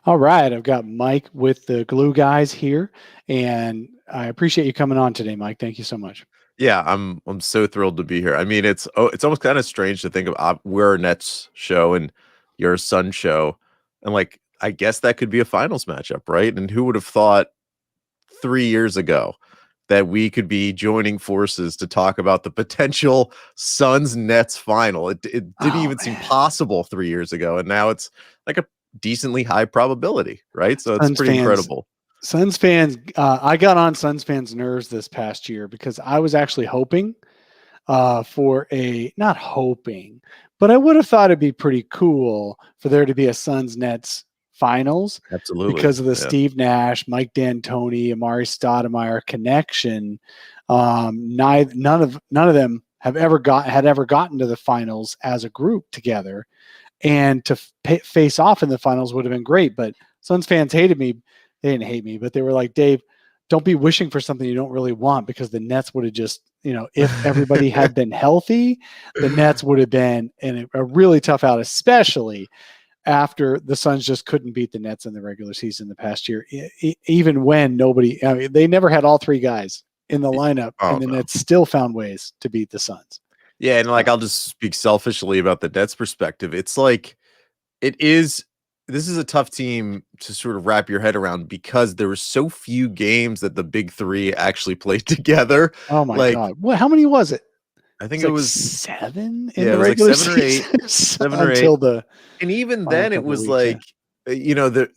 All right, I've got Mike with the Glue Guys here, and I appreciate you coming on today, Mike. Thank you so much. Yeah, I'm so thrilled to be here. I mean, it's almost kind of strange to think of we're a Nets show and you're a Sun show, and like I guess that could be a finals matchup, right? And who would have thought 3 years ago that we could be joining forces to talk about the potential Suns Nets final? It didn't Oh even seem man, possible 3 years ago, and now it's like a decently high probability, right? So it's Suns pretty fans, incredible. Suns fans. I got on Suns fans' nerves this past year because I was actually hoping for a not hoping, but I would have thought it'd be pretty cool for there to be a Suns Nets finals Absolutely, because of the yeah. Steve Nash, Mike D'Antoni, Amari Stoudemire connection. None of them had ever gotten to the finals as a group together, and to face off in the finals would have been great. But Suns fans hated me. They didn't hate me, but they were like, Dave, don't be wishing for something you don't really want, because the Nets would have just, if everybody had been healthy, the Nets would have been in a really tough out, especially after the Suns just couldn't beat the Nets in the regular season the past year, even when nobody, I mean, they never had all three guys in the lineup, Oh and the no. Nets still found ways to beat the Suns. Yeah, and like Uh, I'll just speak selfishly about the Nets perspective. It's like it is this is a tough team to sort of wrap your head around because there were so few games that the big three actually played together. oh my Like God. How many was it? I It's think it like was 7 in yeah, the it was like regular seven or eight, season 7 or 8. until the And even final then it couple of was weeks. Yeah. like the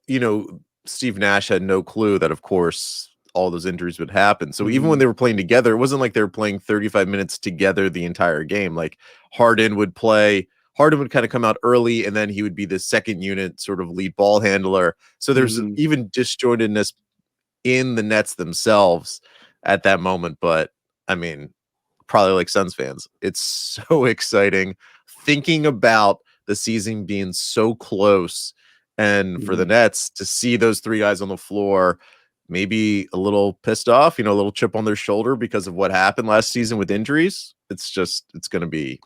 you know, Steve Nash had no clue that of course all those injuries would happen. So even when Mm-hmm. they were playing together, it wasn't like they were playing 35 minutes together the entire game. Like Harden would play, Harden would kind of come out early and then he would be the second unit sort of lead ball handler. So there's Mm-hmm. even disjointedness in the Nets themselves at that moment. But I mean, probably like Suns fans, it's so exciting thinking about the season being so close. And for the Mm-hmm. Nets to see those three guys on the floor, maybe a little pissed off, a little chip on their shoulder because of what happened last season with injuries. It's going to be,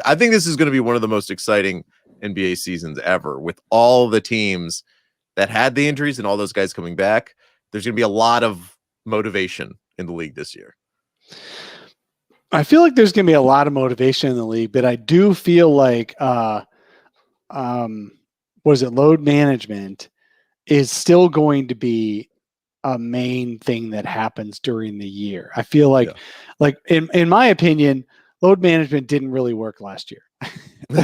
I think this is going to be one of the most exciting NBA seasons ever with all the teams that had the injuries and all those guys coming back. There's going to be a lot of motivation in the league this year. I feel like there's going to be a lot of motivation in the league, but I do feel like, um, what is it, load management is still going to be a main thing that happens during the year. I feel Yeah. like in my opinion, load management didn't really work last year,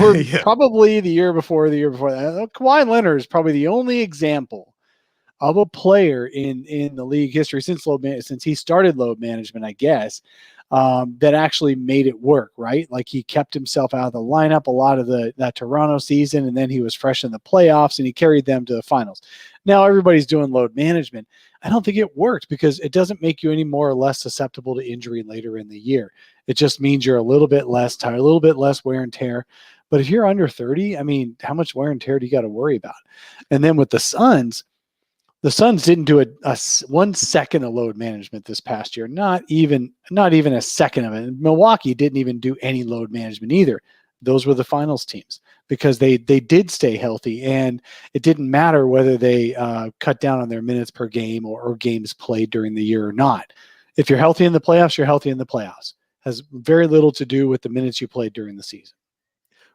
or Yeah. probably the year before. Kawhi Leonard is probably the only example of a player in the league history since he started load management, I guess, that actually made it work. Right, like he kept himself out of the lineup a lot of that Toronto season, and then he was fresh in the playoffs, and he carried them to the finals. Now everybody's doing load management. I don't think it worked because it doesn't make you any more or less susceptible to injury later in the year. It just means you're a little bit less tired, a little bit less wear and tear. But if you're under 30, I mean, how much wear and tear do you got to worry about? And then with the Suns didn't do a 1 second of load management this past year. Not even a second of it. And Milwaukee didn't even do any load management either. Those were the finals teams because they did stay healthy, and it didn't matter whether they cut down on their minutes per game or games played during the year or not. If you're healthy in the playoffs, you're healthy in the playoffs. Has very little to do with the minutes you played during the season.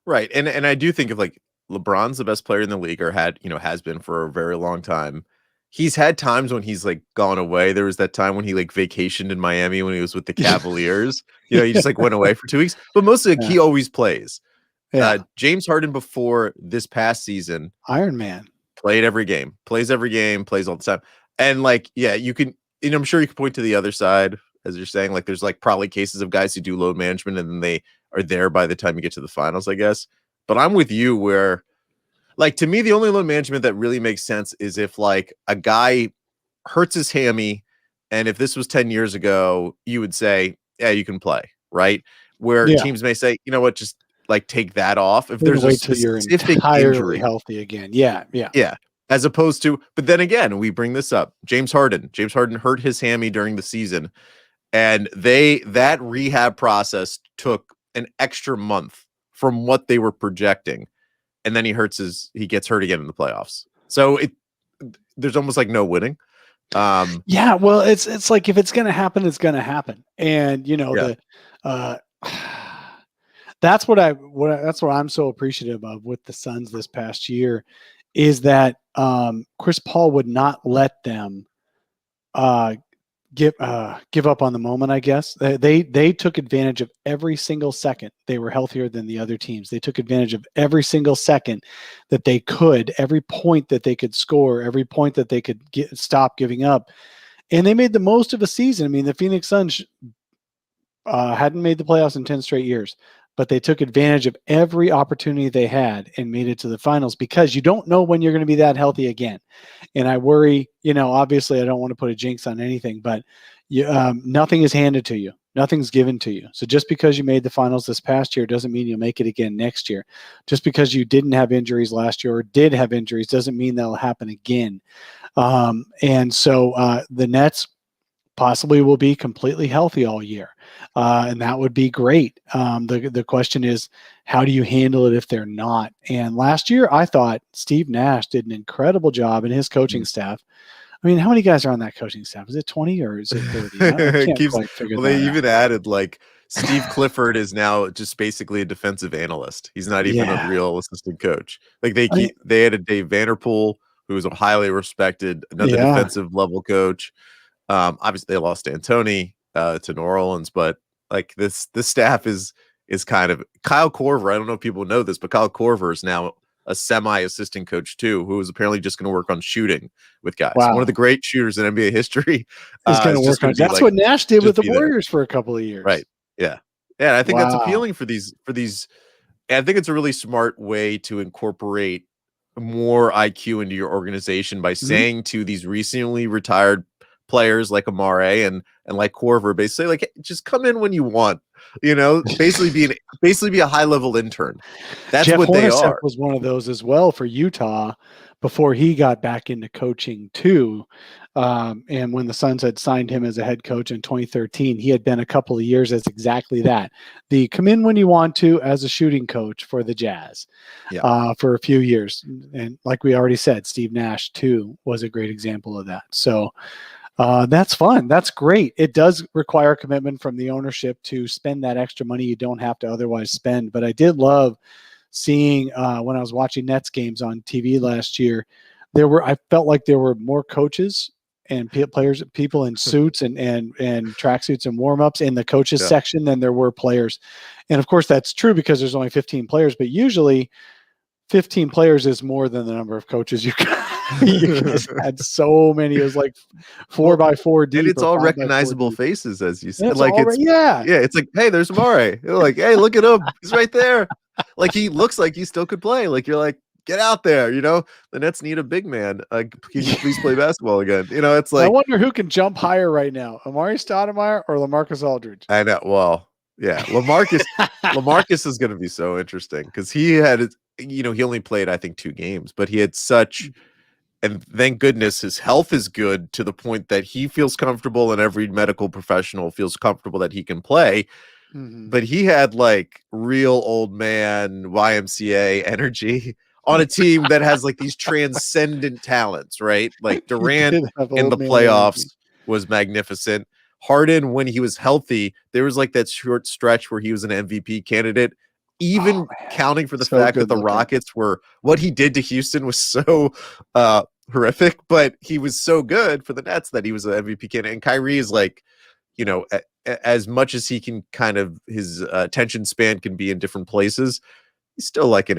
Right. And I do think of like LeBron's the best player in the league or has been for a very long time. He's had times when he's like gone away. There was that time when he like vacationed in Miami when he was with the Cavaliers. He just like went away for 2 weeks. But mostly like Yeah, he always plays. yeah. James Harden before this past season Iron Man. played every game, plays every game, plays all the time. And like, yeah, you can, and I'm sure you can point to the other side, as you're saying, like there's like probably cases of guys who do load management and then they are there by the time you get to the finals, I guess. But I'm with you where, like, to me, the only load management that really makes sense is if like a guy hurts his hammy. And if this was 10 years ago, you would say, yeah, you can play, right? Where Yeah. teams may say, you know what, just like take that off. If We're gonna there's a wait till you're specific entirely injury, healthy again. Yeah, yeah. yeah. As opposed to, but then again, we bring this up. James Harden. James Harden hurt his hammy during the season, and that rehab process took an extra month from what they were projecting, and then he gets hurt again in the playoffs. So there's almost like no winning. Yeah, well, it's like if it's going to happen, it's going to happen, and Yeah. uh, that's what I'm so appreciative of with the Suns this past year, is that Chris Paul would not let them give up on the moment. I guess they took advantage of every single second they were healthier than the other teams. They took advantage of every single second that they could, every point that they could score, every point that they could stop giving up, and they made the most of a season. I mean, the Phoenix Suns hadn't made the playoffs in 10 straight years, but they took advantage of every opportunity they had and made it to the finals, because you don't know when you're going to be that healthy again. And I worry, obviously I don't want to put a jinx on anything, but nothing is handed to you. Nothing's given to you. So just because you made the finals this past year doesn't mean you'll make it again next year. Just because you didn't have injuries last year or did have injuries doesn't mean that'll happen again. And so the Nets possibly will be completely healthy all year. And that would be great. The question is, how do you handle it if they're not? And last year, I thought Steve Nash did an incredible job in his coaching staff. I mean, how many guys are on that coaching staff? Is it 20 or is it 30? I can't quite figure that out. They even added like Steve Clifford is now just basically a defensive analyst. He's not even a real assistant coach. Like they added Dave Vanderpool, who is a highly respected, another defensive level coach. Obviously they lost D'Antoni to New Orleans, but like this staff is kind of Kyle Korver. I don't know if people know this, but Kyle Korver is now a semi-assistant coach too, who is apparently just going to work on shooting with guys. Wow. One of the great shooters in NBA history. Is going to work on. That's what Nash did with the Warriors for a couple of years. Right. Yeah. Yeah. I think that's appealing for these. I think it's a really smart way to incorporate more IQ into your organization by saying to these recently retired players like Amare and like Korver, basically like, hey, just come in when you want, basically be a high level intern. That's Jeff what they are. Was one of those as well for Utah before he got back into coaching too. And when the Suns had signed him as a head coach in 2013, he had been a couple of years as exactly that. The come in when you want to as a shooting coach for the Jazz for a few years. And like we already said, Steve Nash too was a great example of that. So that's fun. That's great. It does require commitment from the ownership to spend that extra money you don't have to otherwise spend. But I did love seeing when I was watching Nets games on TV last year, I felt like there were more coaches and people in suits and tracksuits and warm-ups in the coaches section than there were players. And of course that's true because there's only 15 players, but usually 15 players is more than the number of coaches you got. You guys had so many. It was like 4x4 deep. And it's all recognizable faces, as you said. It's it's like, hey, there's Amare. You're like, hey, look at him. He's right there. Like he looks like he still could play. Like you're like, get out there. The Nets need a big man. Can you please play basketball again? It's like, I wonder who can jump higher right now, Amari Stoudemire or LaMarcus Aldridge. I know. Well, yeah, LaMarcus is going to be so interesting because he had, he only played I think 2 games, but he had such. And thank goodness his health is good to the point that he feels comfortable and every medical professional feels comfortable that he can play. But he had like real old man YMCA energy on a team that has like these transcendent talents, right? Like Durant in the playoffs was magnificent. Harden, when he was healthy, there was like that short stretch where he was an MVP candidate. Even counting for the fact that the Rockets were what he did to Houston was so horrific, but he was so good for the Nets that he was an MVP candidate. And Kyrie is like, as much as he can kind of his attention span can be in different places, he's still like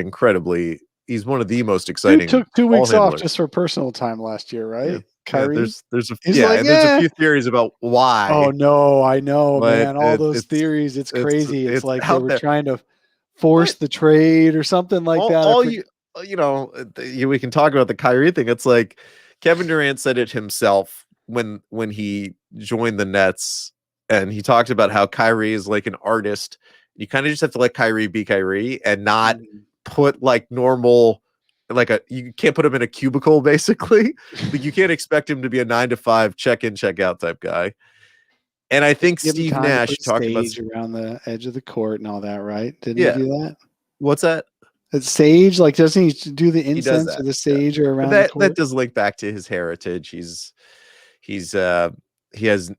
he's one of the most exciting. He took 2 weeks off just for personal time last year, right? Yeah. Kyrie. There's a few theories about why. Oh no, I know, man. All those theories, it's crazy. It's like they were trying to force the trade or something like that. We can talk about the Kyrie thing. It's like Kevin Durant said it himself when he joined the Nets, and he talked about how Kyrie is like an artist. You kind of just have to let Kyrie be Kyrie and not put like normal, you can't put him in a cubicle basically. Like you can't expect him to be a 9 to 5 check in, check out type guy. And I think Steve Nash talked about around the edge of the court and all that, right? Didn't he do that? What's that? Sage, like, doesn't he do the He does incense that. or the Yeah. sage or But around the that court? does link back to his heritage. He's he has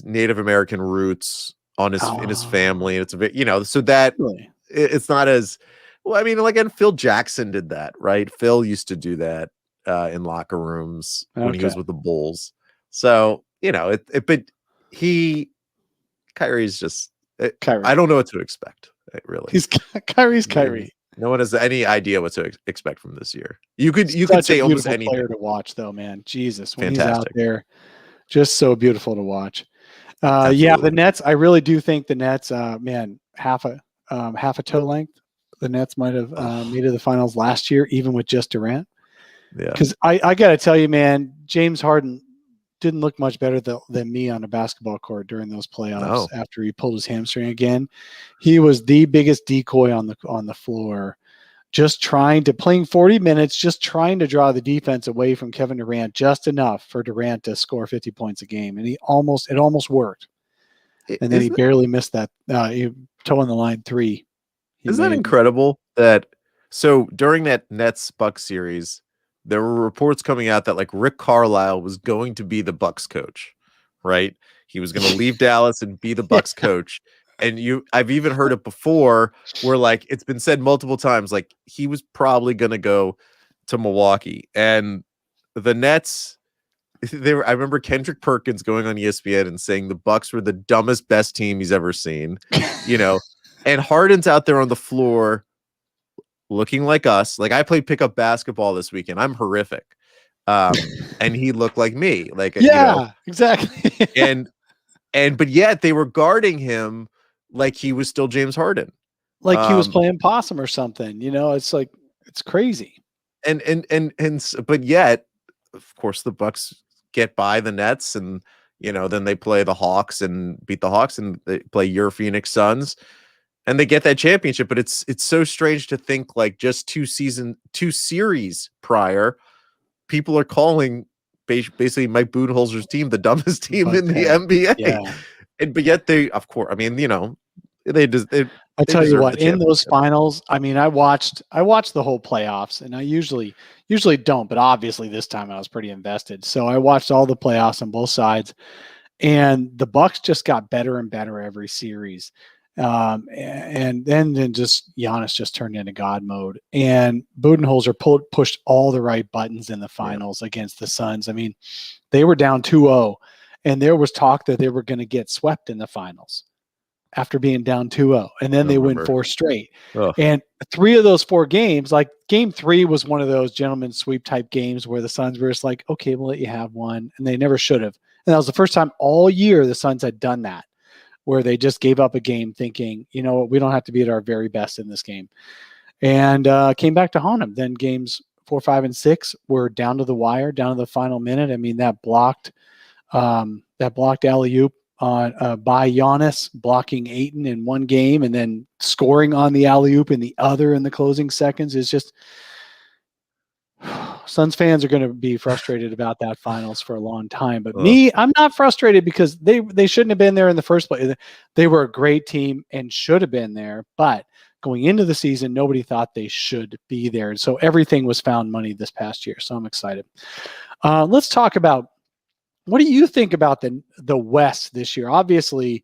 Native American roots in his family. Oh, And it's a bit, so that really? it's not as well. I mean, like, and Phil Jackson did that, right? Phil used to do that in locker rooms when he Okay. was with the Bulls. So, but he Kyrie's just I Kyrie. don't know what to expect, really. He's Kyrie's Kyrie. No one has any idea what to expect from this year. You could Such a say almost beautiful anything. player to watch, though, man. Jesus, when he's out Fantastic. there, just so beautiful to watch. Yeah, the Absolutely. Nets. I really do think the Nets, man, half a toe length. The Nets might have made it to the finals last year, even with just Durant. Yeah. Because I got to tell you, man, James Harden didn't look much better than me on a basketball court during those playoffs. No. After he pulled his hamstring again, he was the biggest decoy on the floor. Just playing 40 minutes, just trying to draw the defense away from Kevin Durant just enough for Durant to score 50 points a game. And it almost worked. And then he Isn't barely missed that toe on the line three. isn't that incredible that so during that Nets Bucks series, there were reports coming out that like Rick Carlisle was going to be the Bucks coach, right? He was going to leave Dallas and be the Bucks coach. And I've even heard it before where like it's been said multiple times, like he was probably going to go to Milwaukee. And the Nets, I remember Kendrick Perkins going on ESPN and saying the Bucks were the dumbest, best team he's ever seen, and Harden's out there on the floor looking like us. Like I played pickup basketball this weekend. I'm horrific. And he looked like me, like, exactly. but yet they were guarding him like he was still James Harden. Like he was playing possum or something, it's like, it's crazy. But yet, of course, the Bucks get by the Nets and, then they play the Hawks and beat the Hawks and they play your Phoenix Suns and they get that championship. But it's so strange to think like just two series prior, people are calling basically Mike Budenholzer's team the dumbest team in the NBA. Yeah. But yet they, of course, I mean, I tell you what, in those finals, I mean, I watched the whole playoffs, and I usually don't, but obviously this time I was pretty invested. So I watched all the playoffs on both sides, and the Bucks just got better and better every series. And then just Giannis just turned into God mode, and Budenholzer pushed all the right buttons in the finals against the Suns. I mean, they were down 2-0, and there was talk that they were going to get swept in the finals after being down 2-0, and then they win 4 straight. And 3 of those 4 games, like game 3 was one of those gentleman sweep type games where the Suns were just like, okay, we'll let you have one. And they never should have. And that was the first time all year the Suns had done that, where they just gave up a game thinking, we don't have to be at our very best in this game. And came back to haunt them. Then games 4, 5, and 6 were down to the wire, down to the final minute. I mean, that blocked alley-oop by Giannis, blocking Ayton in one game and then scoring on the alley-oop in the other in the closing seconds is just Suns fans are going to be frustrated about that finals for a long time. But I'm not frustrated because they shouldn't have been there in the first place. They were a great team and should have been there, but going into the season, nobody thought they should be there. And so everything was found money this past year. So I'm excited. Let's talk about, what do you think about the West this year? Obviously,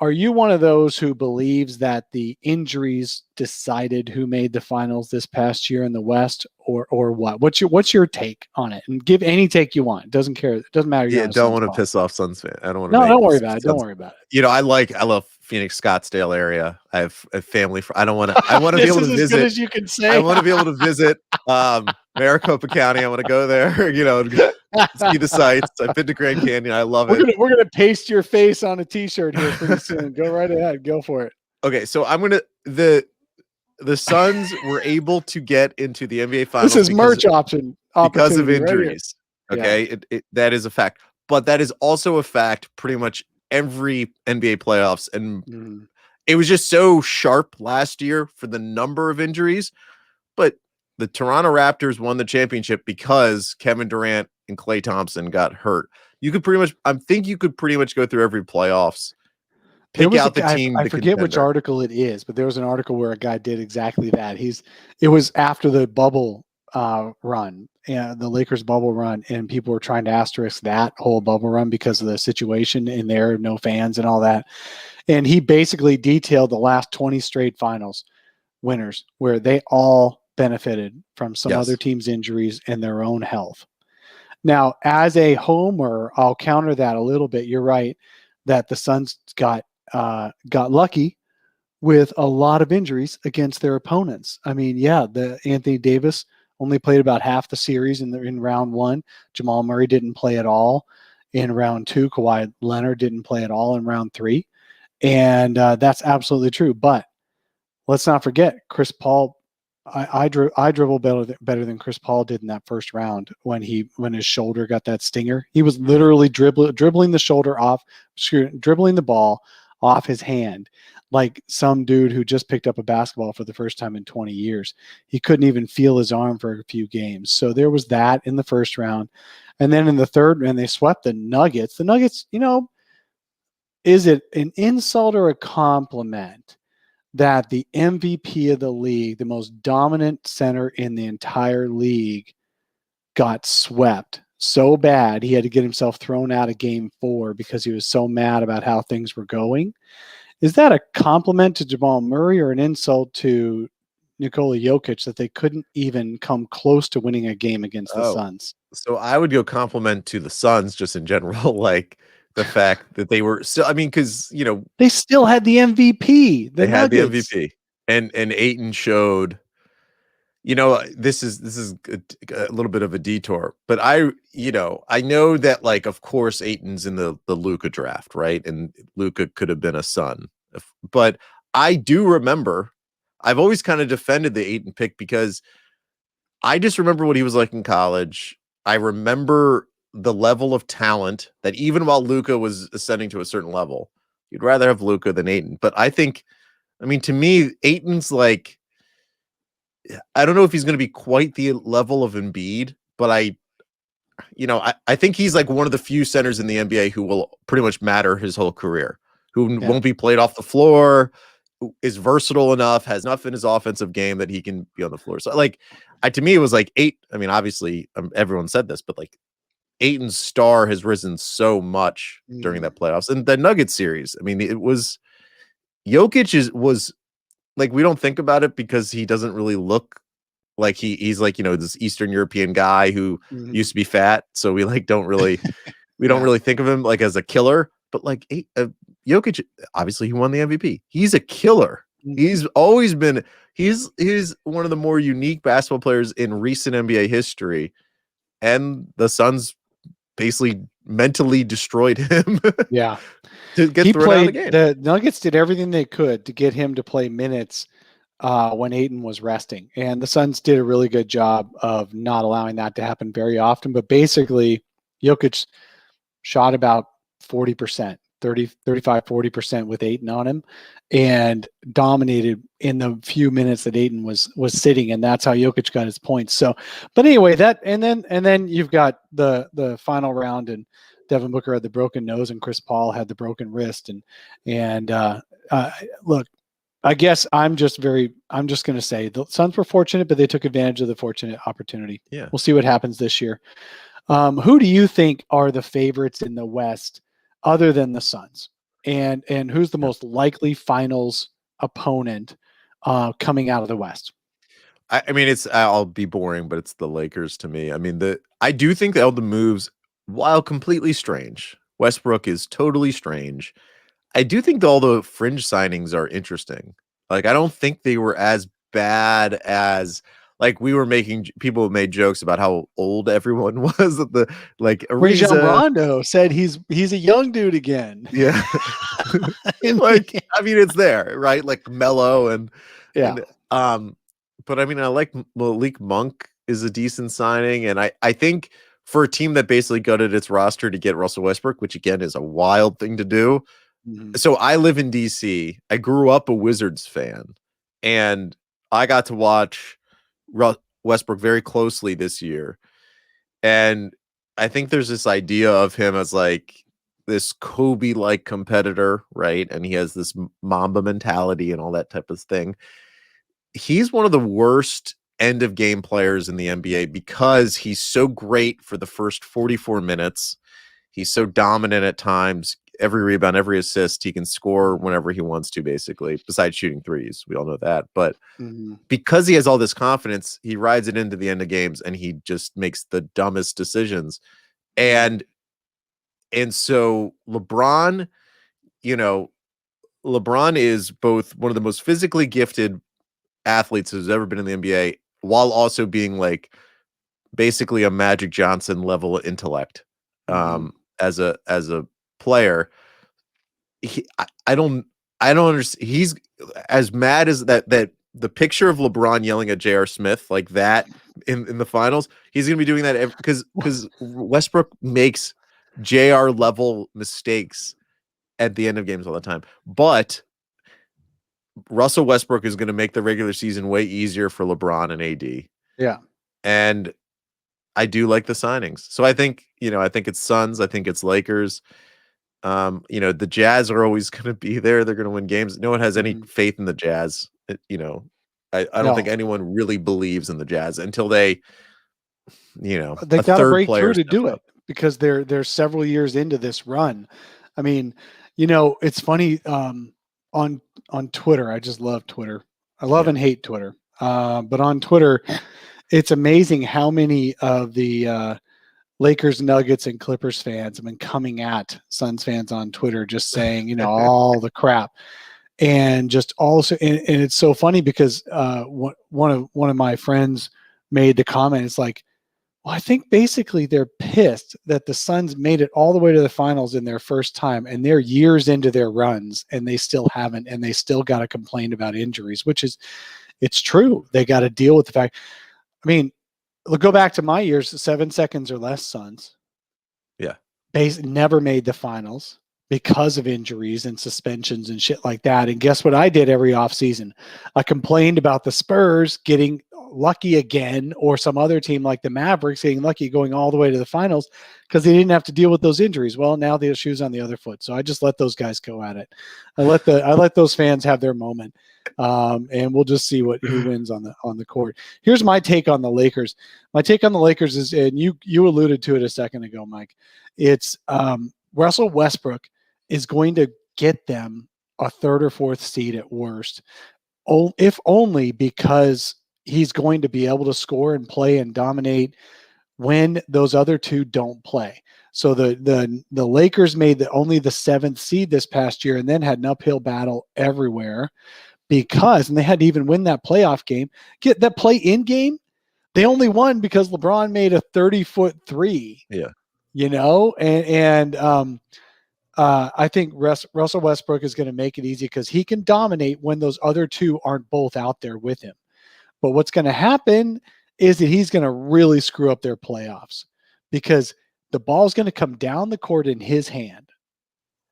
are you one of those who believes that the injuries decided who made the finals this past year in the West, or what? What's your take on it? And give any take you want. It doesn't care. It doesn't matter. Yeah, don't want to piss off Suns fans. I don't want to. No, don't worry about it. Don't worry about it. I love Phoenix Scottsdale area. I have a family. I want to be able to visit. As good as you can say. I want to be able to visit Maricopa County. I want to go there. See the sights. I've been to Grand Canyon. I love it. We're gonna paste your face on a T-shirt here pretty soon. Go right ahead. Go for it. Okay, so the Suns were able to get into the NBA Finals. This is merch option because of injuries. Right, okay, that is a fact. But that is also a fact. Pretty much every NBA playoffs, and it was just so sharp last year for the number of injuries. But the Toronto Raptors won the championship because Kevin Durant and Klay Thompson got hurt. I think you could pretty much go through every playoffs There pick was out the team. I the forget which contender. article it is, but there was an article where a guy did exactly that. It was after the bubble run, and the Lakers bubble run, and people were trying to asterisk that whole bubble run because of the situation in there, no fans and all that. And he basically detailed the last 20 straight finals winners where they all benefited from some other Yes. team's injuries and their own health. Now, as a homer, I'll counter that a little bit. You're right that the Suns got lucky with a lot of injuries against their opponents. I mean, yeah, the Anthony Davis only played about half the series in round one. Jamal Murray didn't play at all in round two. Kawhi Leonard didn't play at all in round three, and that's absolutely true. But let's not forget Chris Paul. I dribble better than Chris Paul did in that first round when his shoulder got that stinger. He was literally dribbling the shoulder off, dribbling the ball off his hand like some dude who just picked up a basketball for the first time in 20 years. He couldn't even feel his arm for a few games. So there was that in the first round. And then in the third, and they swept the Nuggets. The Nuggets, is it an insult or a compliment that the MVP of the league, the most dominant center in the entire league, got swept so bad he had to get himself thrown out of game 4 because he was so mad about how things were going? Is that a compliment to Jamal Murray or an insult to Nikola Jokic that they couldn't even come close to winning a game against the Suns? So I would go compliment to the Suns just in general, like the fact that they were still. I mean, because they still had the MVP. They had the Nuggets. MVP, and Ayton showed. This is a little bit of a detour, but I know that, like, of course Ayton's in the Luka draft, right? And Luka could have been a Sun, but I do remember I've always kind of defended the Ayton pick because I just remember what he was like in college. I remember the level of talent that even while Luka was ascending to a certain level, you'd rather have Luka than Ayton. But I mean, to me, Ayton's like, I don't know if he's going to be quite the level of Embiid, but I think he's like one of the few centers in the NBA who will pretty much matter his whole career, who won't be played off the floor, who is versatile enough, has enough in his offensive game that he can be on the floor. So, like, to me, it was like I mean, obviously, everyone said this, but like Ayton's star has risen so much during that playoffs and the Nuggets series. I mean, it was Jokic was like, we don't think about it because he doesn't really look like he's like, this Eastern European guy who used to be fat. So we don't really think of him like as a killer, but like Jokic, obviously he won the MVP. He's a killer. He's always been, he's one of the more unique basketball players in recent NBA history. And the Suns basically mentally destroyed him. Yeah. To get thrown out of the game. The Nuggets did everything they could to get him to play minutes when Ayton was resting. And the Suns did a really good job of not allowing that to happen very often. But basically, Jokic shot about 40%, 35, 40% with Ayton on him and dominated in the few minutes that Ayton was sitting. And that's how Jokic got his points. So, but anyway, and then you've got the final round, and Devin Booker had the broken nose and Chris Paul had the broken wrist. And look, I guess I'm just going to say the Suns were fortunate, but they took advantage of the fortunate opportunity. Yeah. We'll see what happens this year. Who do you think are the favorites in the West other than the Suns? And who's the most likely finals opponent coming out of the West? I mean, I'll be boring, but it's the Lakers to me. I mean, I do think that all the moves, while completely strange, Westbrook is totally strange. I do think that all the fringe signings are interesting. Like, I don't think they were as bad as, like, people made jokes about how old everyone was at the, like, Rajon Rondo said he's a young dude again. Yeah. Like, I mean, it's there, right? Like Melo and but I mean, I like Malik Monk is a decent signing, and I think for a team that basically gutted its roster to get Russell Westbrook, which again is a wild thing to do. So I live in DC. I grew up a Wizards fan, and I got to watch Westbrook very closely this year. And I think there's this idea of him as like this Kobe-like competitor, right? And he has this Mamba mentality and all that type of thing. He's one of the worst end of game players in the NBA because he's so great for the first 44 minutes. He's so dominant at times. Every rebound, every assist, he can score whenever he wants to, basically, besides shooting threes. We all know that. But because he has all this confidence, he rides it into the end of games and he just makes the dumbest decisions. And so LeBron, LeBron is both one of the most physically gifted athletes who's ever been in the NBA, while also being like basically a Magic Johnson level intellect as a player. I don't understand. He's as mad as that the picture of LeBron yelling at J.R. Smith like that in the finals. He's gonna be doing that because Westbrook makes JR level mistakes at the end of games all the time. But Russell Westbrook is going to make the regular season way easier for LeBron and AD. Yeah. And I do like the signings. So I think it's Suns. I think it's Lakers. The Jazz are always going to be there. They're going to win games. No one has any faith in the Jazz. I don't think anyone really believes in the Jazz until they got to break through to do it because they're several years into this run. I mean, it's funny on Twitter. I just love Twitter. I love and hate Twitter. But on Twitter, it's amazing how many of the Lakers, Nuggets, and Clippers fans have been coming at Suns fans on Twitter, just saying, all the crap. And just also, and it's so funny because one of my friends made the comment. It's like, well, I think basically they're pissed that the Suns made it all the way to the finals in their first time, and they're years into their runs, and they still haven't, and they still got to complain about injuries, which is, it's true. They got to deal with the fact. I mean, go back to my years, 7 seconds or less Suns. Yeah. Never made the finals because of injuries and suspensions and shit like that. And guess what I did every offseason? I complained about the Spurs getting lucky again, or some other team like the Mavericks getting lucky going all the way to the finals because they didn't have to deal with those injuries. Well, now the shoe's on the other foot. So I just let those guys go at it. I let those fans have their moment. And we'll just see who wins on the court. Here's my take on the Lakers. My take on the Lakers is, and you alluded to it a second ago, Mike. It's Russell Westbrook is going to get them a third or fourth seed at worst, if only because he's going to be able to score and play and dominate when those other two don't play. So the Lakers made only the 7th seed this past year and then had an uphill battle everywhere and they had to even win that playoff game. Get that play-in game, they only won because LeBron made a 30-foot three. Yeah. I think Russell Westbrook is going to make it easy because he can dominate when those other two aren't both out there with him. But what's going to happen is that he's going to really screw up their playoffs because the ball's going to come down the court in his hand,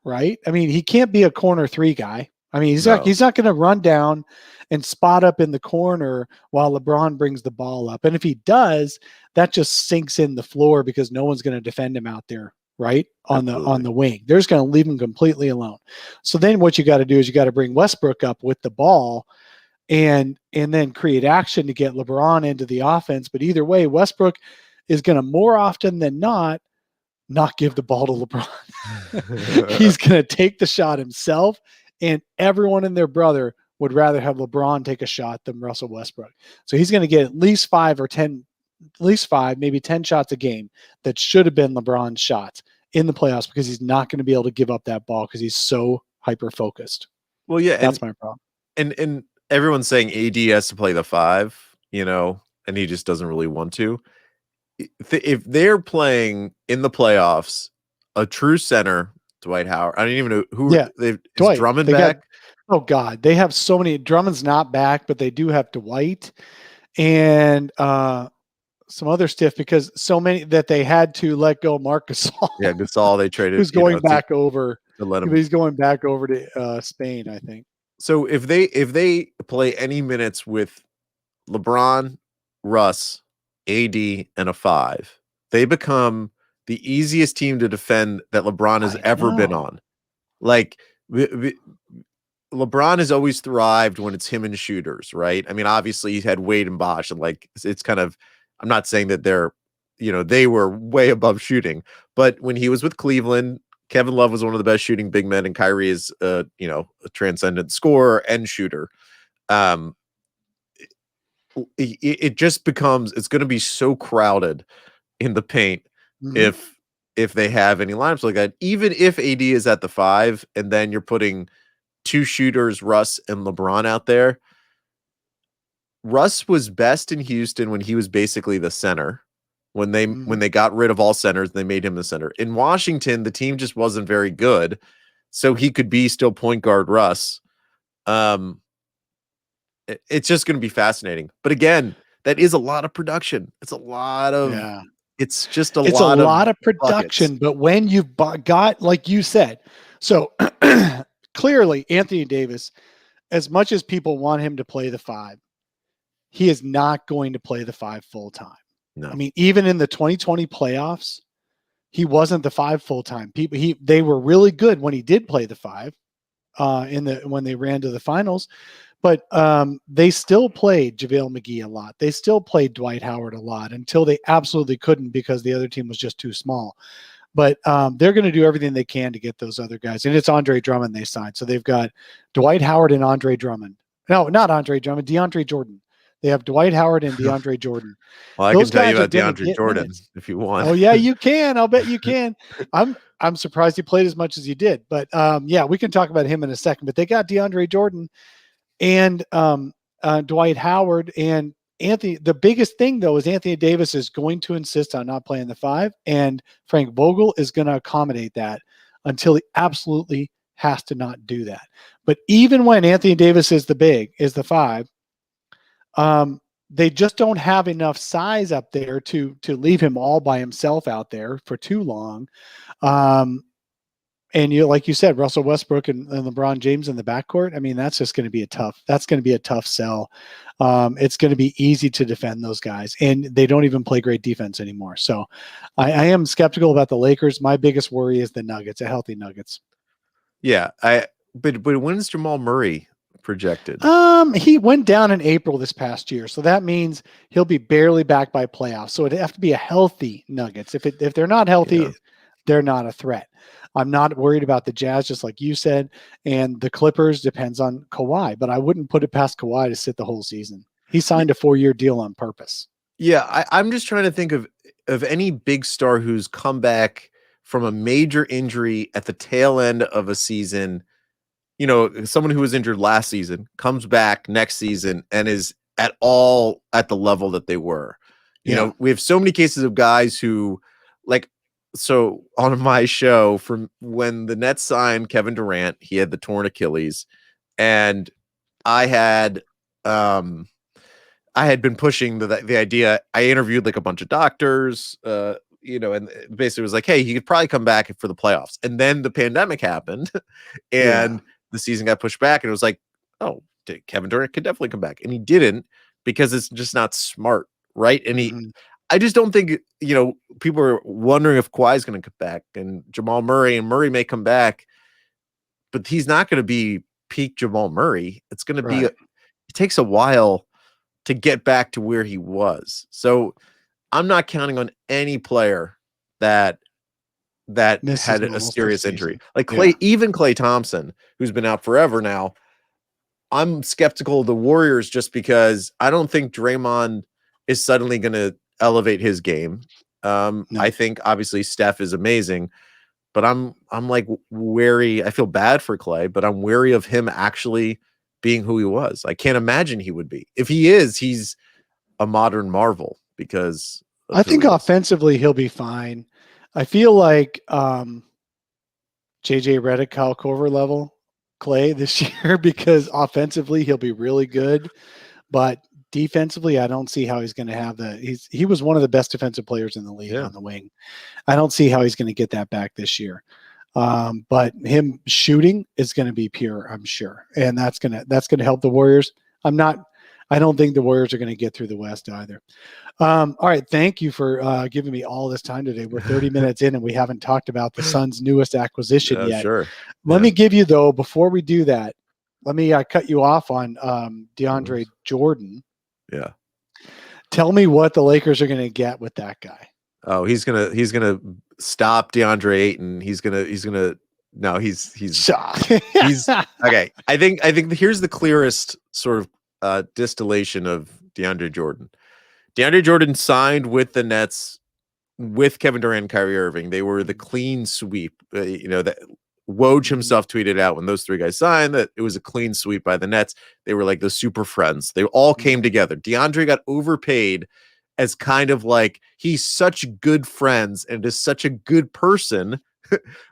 right? I mean, he can't be a corner three guy. I mean, he's not going to run down and spot up in the corner while LeBron brings the ball up. And if he does, that just sinks in the floor because no one's going to defend him out there, right? On the wing. They're just going to leave him completely alone. So then what you got to do is you got to bring Westbrook up with the ball and then create action to get LeBron into the offense. But either way, Westbrook is going to more often than not give the ball to LeBron. He's going to take the shot himself, and everyone and their brother would rather have LeBron take a shot than Russell Westbrook. So he's going to get at least 5, maybe 10 shots a game that should have been LeBron's shots in the playoffs because he's not going to be able to give up that ball because he's so hyper-focused. Well, yeah. That's my problem. And everyone's saying AD has to play the 5, and he just doesn't really want to. If they're playing in the playoffs, a true center, Dwight Howard. I don't even know who. Yeah, is Drummond back? Oh God, they have so many. Drummond's not back, but they do have Dwight and some other stiff because so many that they had to let go Marc Gasol. Yeah, Gasol they traded. Who's going back over? To let him. He's going back over to Spain, I think. So if they play any minutes with LeBron, Russ, AD, and a 5, they become the easiest team to defend that LeBron has I ever been know. on. Like LeBron has always thrived when it's him and shooters, right? I mean, obviously he's had Wade and Bosh, and like it's kind of, I'm not saying that they were way above shooting, but when he was with Cleveland, Kevin Love was one of the best shooting big men, and Kyrie is a transcendent scorer and shooter. It just becomes, it's going to be so crowded in the paint if they have any lineups like that. Even if AD is at the 5, and then you're putting 2 shooters, Russ and LeBron, out there. Russ was best in Houston when he was basically the center. When they got rid of all centers, they made him the center. In Washington, the team just wasn't very good, so he could be still point guard Russ. It's just going to be fascinating. But again, that is a lot of production. It's a lot of it's just a lot of production. buckets. But when you've got, like you said, so clearly Anthony Davis, as much as people want him to play the 5, he is not going to play the 5 full time. No. I mean, even in the 2020 playoffs, he wasn't the 5 full time. They were really good when he did play the 5 when they ran to the finals. But they still played JaVale McGee a lot. They still played Dwight Howard a lot until they absolutely couldn't because the other team was just too small. But they're going to do everything they can to get those other guys. And it's Andre Drummond they signed. So they've got Dwight Howard and Andre Drummond. No, not Andre Drummond, DeAndre Jordan. They have Dwight Howard and DeAndre Jordan. Well, I can tell you about DeAndre Jordan if you want. Oh, yeah, you can. I'll bet you can. I'm surprised he played as much as he did. But, yeah, we can talk about him in a second. But they got DeAndre Jordan and Dwight Howard and Anthony. The biggest thing, though, is Anthony Davis is going to insist on not playing the 5, and Frank Vogel is going to accommodate that until he absolutely has to not do that. But even when Anthony Davis is the 5, they just don't have enough size up there to leave him all by himself out there for too long. And like you said, Russell Westbrook and LeBron James in the backcourt. I mean, that's just going to be a tough sell. It's going to be easy to defend those guys, and they don't even play great defense anymore. So I am skeptical about the Lakers. My biggest worry is the Nuggets, a healthy Nuggets. Yeah. But when's Jamal Murray projected? He went down in April this past year. So that means he'll be barely back by playoffs. So it'd have to be a healthy Nuggets. If they're not healthy, they're not a threat. I'm not worried about the Jazz, just like you said, and the Clippers depends on Kawhi, but I wouldn't put it past Kawhi to sit the whole season. He signed a 4-year deal on purpose. Yeah, I'm just trying to think of any big star who's come back from a major injury at the tail end of a season. Someone who was injured last season comes back next season and is at all at the level that they were. We have so many cases of guys who, like, so on my show, from when the Nets signed Kevin Durant, he had the torn Achilles, and I had been pushing the idea. I interviewed like a bunch of doctors, and basically was like, hey, he could probably come back for the playoffs. And then the pandemic happened and the season got pushed back, and it was like, oh, Kevin Durant could definitely come back. And he didn't, because it's just not smart. Right. And I just don't think, people are wondering if Kawhi is going to come back, and Jamal Murray may come back, but he's not going to be peak Jamal Murray. It's going to be, it takes a while to get back to where he was. So I'm not counting on any player that had a serious injury. Like even Klay Thompson, who's been out forever now. I'm skeptical of the Warriors just because I don't think Draymond is suddenly going to elevate his game. I think obviously Steph is amazing, but I'm like wary. I feel bad for Klay, but I'm wary of him actually being who he was. I can't imagine he would be. If he is, he's a modern marvel, because I think offensively he'll be fine. I feel like JJ Redick, Kyle Korver level Klay this year, because offensively he'll be really good, but defensively I don't see how he's going to have he was one of the best defensive players in the league on the wing. I don't see how he's going to get that back this year. But him shooting is going to be pure, I'm sure. And that's going to help the Warriors. I'm not I don't think the Warriors are going to get through the West either. All right. Thank you for giving me all this time today. We're 30 minutes in and we haven't talked about the Suns' newest acquisition yet. Sure. Let me give you, though, before we do that, let me cut you off on DeAndre Jordan. Yeah. Tell me what the Lakers are going to get with that guy. Oh, he's gonna stop DeAndre Ayton. He's gonna no, he's okay. I think here's the clearest sort of distillation of DeAndre Jordan. DeAndre Jordan signed with the Nets with Kevin Durant and Kyrie Irving. They were the clean sweep. That Woj himself tweeted out when those three guys signed that it was a clean sweep by the Nets. They were like the super friends. They all came together. DeAndre got overpaid as kind of like he's such good friends and is such a good person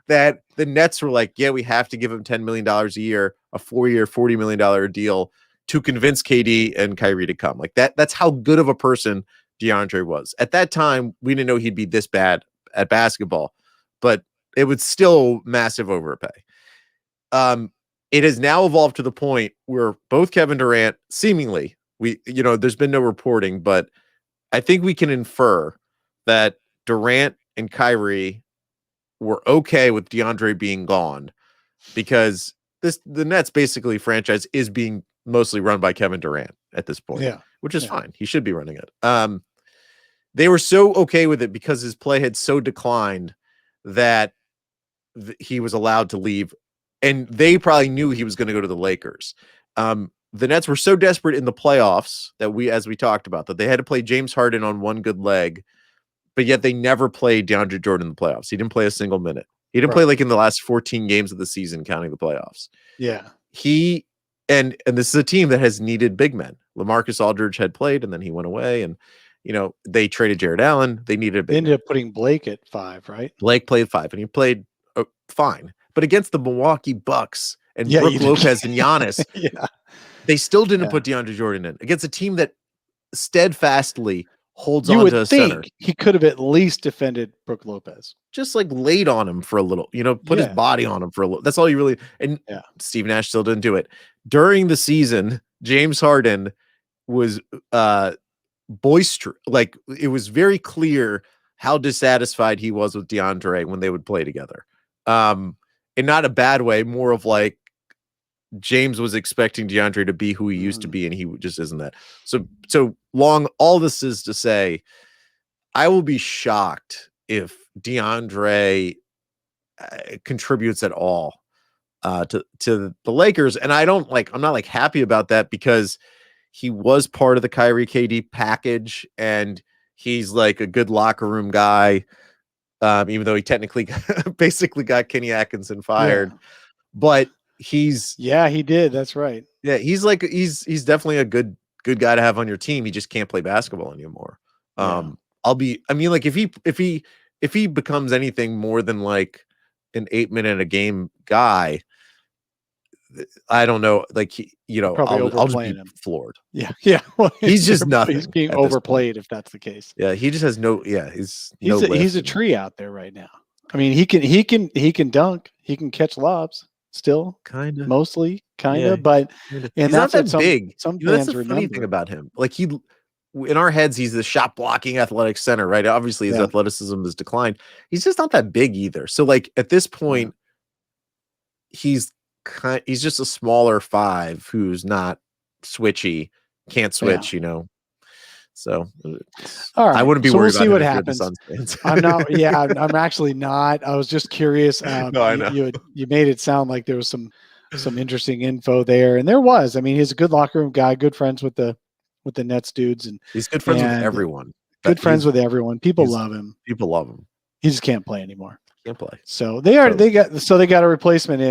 that the Nets were like, yeah, we have to give him $10 million a year, a 4-year, $40 million deal to convince KD and Kyrie to come. Like that. That's how good of a person DeAndre was. At that time, we didn't know he'd be this bad at basketball, but it was still massive overpay. It has now evolved to the point where both Kevin Durant, seemingly, there's been no reporting, but I think we can infer that Durant and Kyrie were okay with DeAndre being gone because the Nets basically franchise is being mostly run by Kevin Durant at this point, which is fine. He should be running it. They were so okay with it because his play had so declined that he was allowed to leave, and they probably knew he was going to go to the Lakers. The Nets were so desperate in the playoffs that as we talked about, that they had to play James Harden on one good leg, but yet they never played DeAndre Jordan in the playoffs. He didn't play a single minute. He didn't play like in the last 14 games of the season, counting the playoffs. Yeah. And this is a team that has needed big men. LaMarcus Aldridge had played and then he went away, and they traded Jared Allen. They needed a big They ended up putting Blake at 5, right? Blake played 5 and he played fine. But against the Milwaukee Bucks and Brook Lopez and Giannis, they still didn't put DeAndre Jordan in against a team that steadfastly holds on to a center. He could have at least defended Brook Lopez. Just like laid on him for a little, put his body on him for a little. That's all you really. And Steve Nash still didn't do it. During the season, James Harden was boisterous. Like it was very clear how dissatisfied he was with DeAndre when they would play together. In not a bad way, more of like James was expecting DeAndre to be who he used to be, and he just isn't that. So long. All this is to say, I will be shocked if DeAndre contributes at all to the Lakers. And I'm not happy about that because he was part of the Kyrie KD package, and he's like a good locker room guy. Even though he technically basically got Kenny Atkinson fired, but he did. That's right. Yeah. He's definitely a good guy to have on your team. He just can't play basketball anymore. If he becomes anything more than like an 8-minute a game guy, I don't know. Like, I'll just be floored. Yeah. Yeah. Well, he's just nothing. He's being overplayed if that's the case. Yeah. He just has he's a tree out there right now. I mean, he can dunk, he can catch lobs still mostly, but and he's that's not that big. Some fans that's the funny thing about him. Like in our heads, he's the shot blocking athletic center, right? Obviously his athleticism has declined. He's just not that big either. So like at this point, he's just a smaller 5 who's not switchy, can't switch, So all right. I wouldn't be worried. We'll see what happens. I'm not. Yeah, I'm actually not. I was just curious. No, I know. You made it sound like there was some interesting info there, and there was. I mean, he's a good locker room guy, good friends with the Nets dudes, and he's good friends with everyone. Good friends with everyone. People love him. People love him. He just can't play anymore. Can't play. So they got a replacement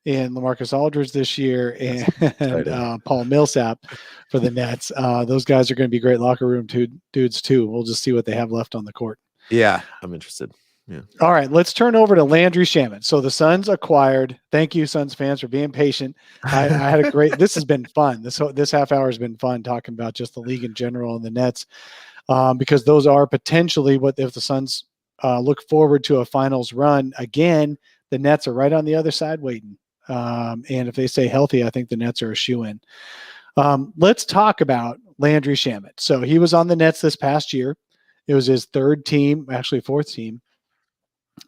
in LaMarcus Aldridge this year and Paul Millsap for the Nets. Those guys are going to be great locker room dudes too. We'll just see what they have left on the court. Yeah, I'm interested. Yeah. All right, let's turn over to Landry Shamet. So the Suns acquired. Thank you, Suns fans, for being patient. I had a great. This has been fun. This half hour has been fun talking about just the league in general and the Nets, because those are potentially what if the Suns look forward to a finals run again. The Nets are right on the other side waiting. And if they stay healthy, I think the Nets are a shoe-in. Let's talk about Landry Shamet. So he was on the Nets this past year. It was his third team, actually fourth team.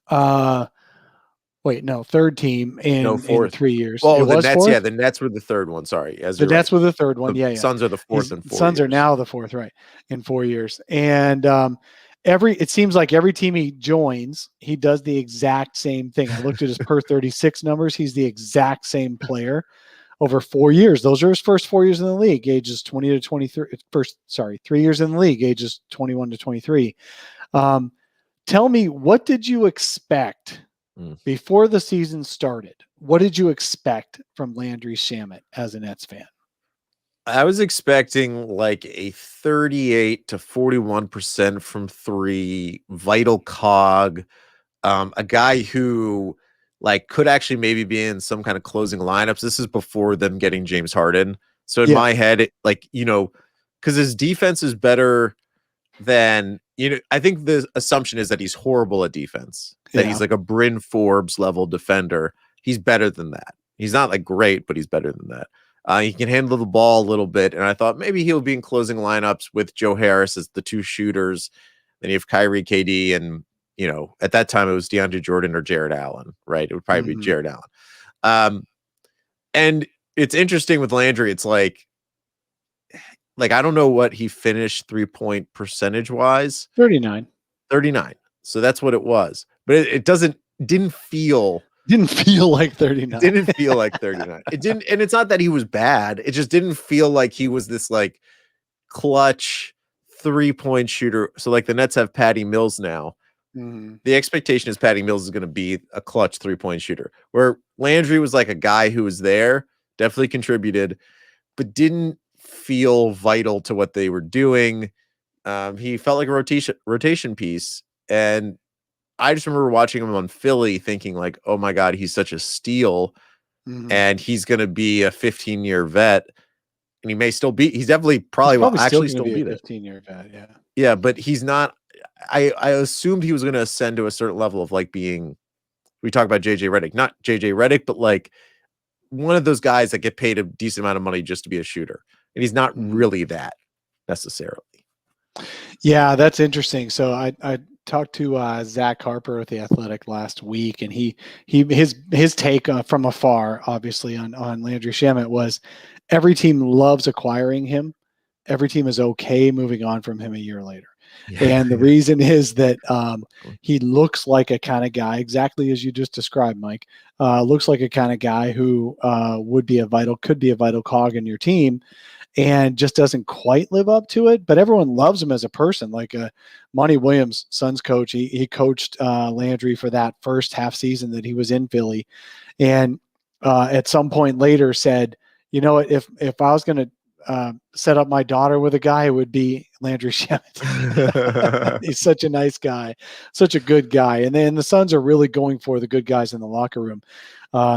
Third team in 3 years. Well, it the was Nets, fourth? yeah, the Nets were the third one. Sorry, The Nets were the third one. The Yeah. Suns are the fourth in 4 Suns years. are now the fourth, right, in 4 years. And it seems like every team he joins, he does the exact same thing. I looked at his per 36 numbers. He's the exact same player over 4 years. Those are his first 4 years in the league, ages 20 to 23. 3 years in the league, ages 21 to 23. Tell me, what did you expect before the season started? What did you expect from Landry Shamet as a Nets fan? I was expecting like a 38 to 41% from three, vital cog, a guy who like could actually maybe be in some kind of closing lineups. This is before them getting James Harden. So in my head, because his defense is better than, I think the assumption is that he's horrible at defense, that he's like a Bryn Forbes level defender. He's better than that. He's not like great, but he's better than that. He can handle the ball a little bit. And I thought maybe he'll be in closing lineups with Joe Harris as the two shooters. Then you have Kyrie, KD, and, at that time it was DeAndre Jordan or Jared Allen, right? It would probably be Jared Allen. And it's interesting with Landry. It's like, I don't know what he finished 3-point percentage wise. 39. So that's what it was. But it didn't feel like 39. It didn't feel like 39. It didn't, and it's not that he was bad. It just didn't feel like he was this like clutch 3-point shooter. So like the Nets have Patty Mills now. The expectation is Patty Mills is going to be a clutch 3-point shooter, where Landry was like a guy who was there, definitely contributed, but didn't feel vital to what they were doing. He felt like a rotation piece. And I just remember watching him on Philly thinking like, oh my God, he's such a steal. And he's going to be a 15-year vet. And he may still be, he's definitely probably will actually still be a 15-year vet. Yeah. Yeah. But he's not, I assumed he was going to ascend to a certain level of like being, we talk about JJ Redick, not JJ Redick, but like one of those guys that get paid a decent amount of money just to be a shooter. And he's not really that necessarily. Yeah, that's interesting. So I talked to Zach Harper with The Athletic last week, and his take from afar, obviously, on Landry Shamet was every team loves acquiring him. Every team is okay moving on from him a year later. And the reason is that he looks like a kind of guy, exactly as you just described, Mike, looks like a kind of guy who could be a vital cog in your team, and just doesn't quite live up to it. But everyone loves him as a person. Like Monty Williams, Suns coach, he coached Landry for that first half season that he was in Philly. And at some point later said, if I was going to set up my daughter with a guy, it would be Landry Shamet. He's such a nice guy, such a good guy. And then the Suns are really going for the good guys in the locker room.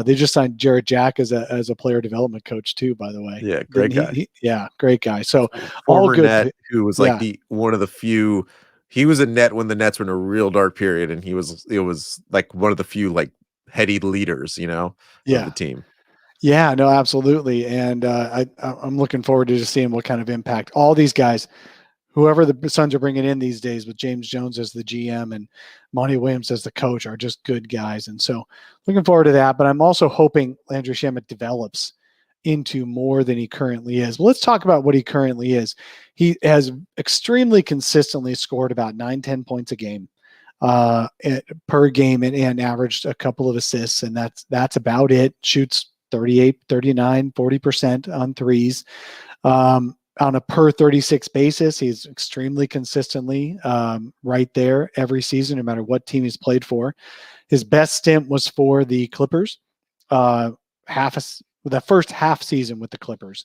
They just signed Jarrett Jack as a player development coach too, by the way. Yeah, great guy. Great guy. So former Net who was like one of the few. He was a Net when the Nets were in a real dark period, and it was like one of the few like heady leaders, of the team. Yeah, no, absolutely. And I'm looking forward to just seeing what kind of impact all these guys, whoever the Suns are bringing in these days with James Jones as the GM and Monty Williams as the coach, are just good guys. And so looking forward to that. But I'm also hoping Landry Shamet develops into more than he currently is. Well, let's talk about what he currently is. He has extremely consistently scored about 9-10 points a game per game and averaged a couple of assists. And that's about it. Shoots 38, 39, 40% on threes. On a per 36 basis, he's extremely consistently right there every season, no matter what team he's played for. His best stint was for the Clippers, the first half season with the Clippers,